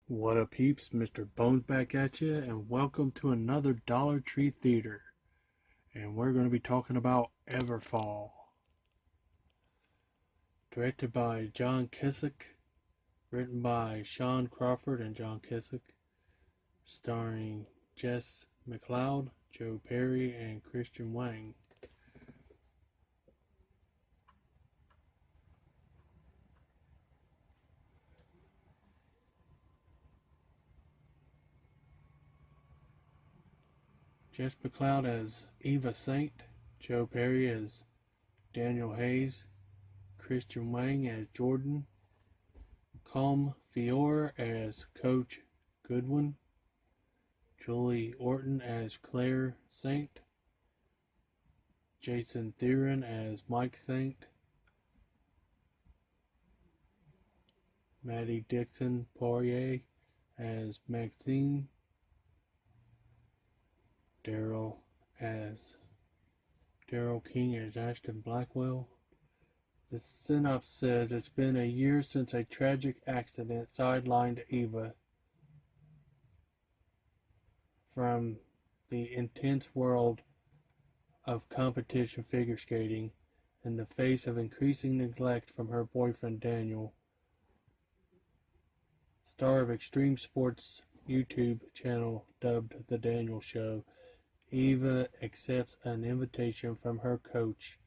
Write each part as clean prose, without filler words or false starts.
What up, peeps? Mr.Bones back at you, and welcome to another Dollar Tree Theater. And we're going to be talking about Everfall. Directed by John Kissick, written by Sean Crawford and John Kissick, starring Jess McLeod, Joe Perry, and Christian Wang. Jess McLeod as Eva Saint, Joe Perry as Daniel Hayes, Christian Wang as Jordan, Calm Fiore as Coach Goodwin, Julie Orton as Claire Saint, Jason Theron as Mike Saint, Maddie Dixon Poirier as Maxine, Daryl King as Ashton Blackwell. The synopsis says it's been a year since a tragic accident sidelined Eva from the intense world of competition figure skating in the face of increasing neglect from her boyfriend Daniel. Star of extreme sports YouTube channel dubbed The Daniel Show, Eva accepts an invitation from her coach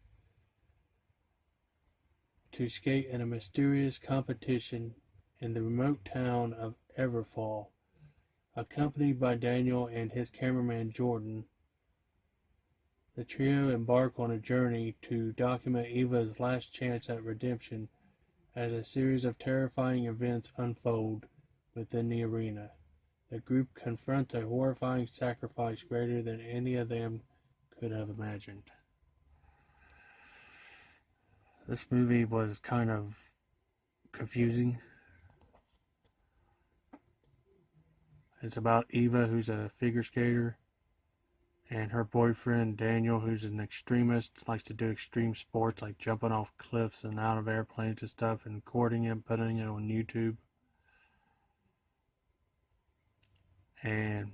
to skate in a mysterious competition in the remote town of Everfall. Accompanied by Daniel and his cameraman Jordan, the trio embark on a journey to document Eva's last chance at redemption as a series of terrifying events unfold within the arena. The group confronts a horrifying sacrifice greater than any of them could have imagined. This movie was kind of confusing. It's about Eva, who's a figure skater, and her boyfriend Daniel, who's an extremist, likes to do extreme sports like jumping off cliffs and out of airplanes and stuff, and recording it and putting it on YouTube. And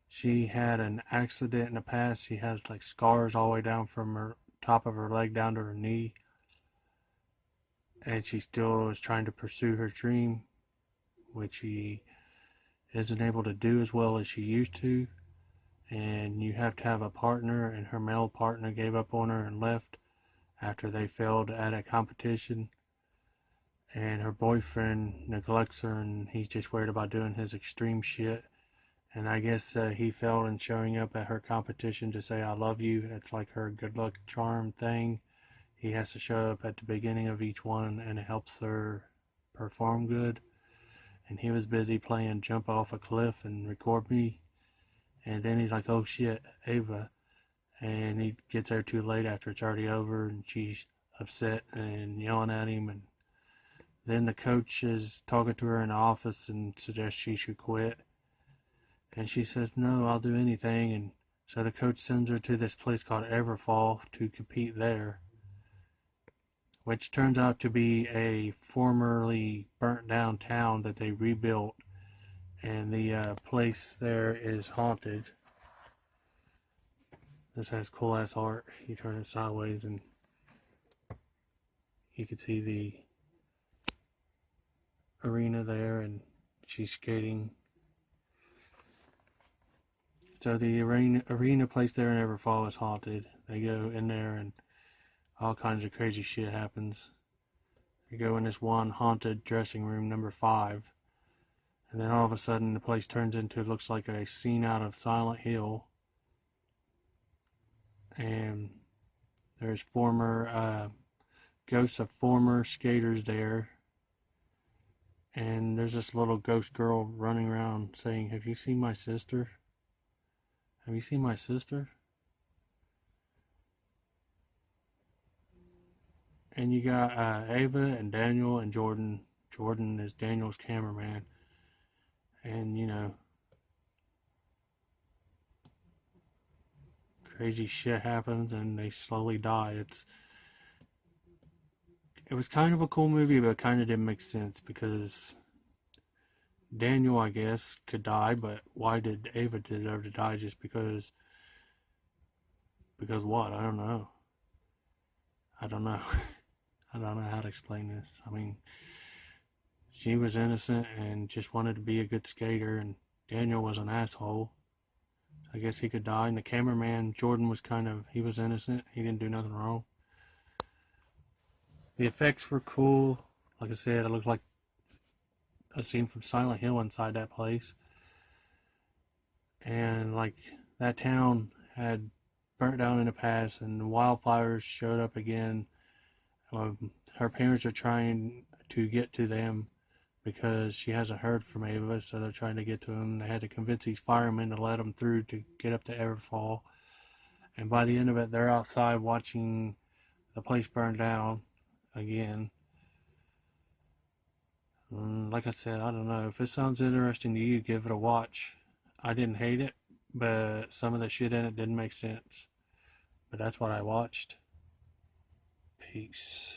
she had an accident in the past. She has like scars all the way down from her top of her leg down to her knee. And she still is trying to pursue her dream, which she isn't able to do as well as she used to. And you have to have a partner, and her male partner gave up on her and left after they failed at a competition. And her boyfriend neglects her, and he's just worried about doing his extreme shit. And I guess he failed in showing up at her competition to say I love you. It's like her good luck charm thing. He has to show up at the beginning of each one, and it helps her perform good. And he was busy playing jump off a cliff and record me. And then he's like, oh shit, Ava. And he gets there too late after it's already over, and she's upset and yelling at him. And then the coach is talking to her in the office and suggests she should quit. And she says, no, I'll do anything. And so the coach sends her to this place called Everfall to compete there, which turns out to be a formerly burnt down town that they rebuilt. And the place there is haunted. This has cool ass art. You turn it sideways and you can see the arena there, and she's skating. So the arena place there in Everfall is haunted. They go in there and all kinds of crazy shit happens. They go in this one haunted dressing room, number 5. And then all of a sudden the place turns into, it looks like a scene out of Silent Hill. And there's ghosts of former skaters there. And there's this little ghost girl running around saying, have you seen my sister? Have you seen my sister? And you got Ava and Daniel and Jordan. Jordan is Daniel's cameraman. And, you know, crazy shit happens and they slowly die. It was kind of a cool movie, but it kind of didn't make sense because Daniel, I guess, could die, but why did Ava deserve to die just because? Because what? I don't know. I don't know. I don't know how to explain this. I mean, she was innocent and just wanted to be a good skater, and Daniel was an asshole. I guess he could die. And the cameraman, Jordan, was he was innocent. He didn't do nothing wrong. The effects were cool. Like I said, it looked like a scene from Silent Hill inside that place. And like that town had burnt down in the past, and the wildfires showed up again. Her parents are trying to get to them because she hasn't heard from Ava, so they're trying to get to him. They had to convince these firemen to let them through to get up to Everfall. And by the end of it, they're outside watching the place burn down again. Like I said, I don't know. If it sounds interesting to you, give it a watch. I didn't hate it, but some of the shit in it didn't make sense. But that's what I watched. Peace.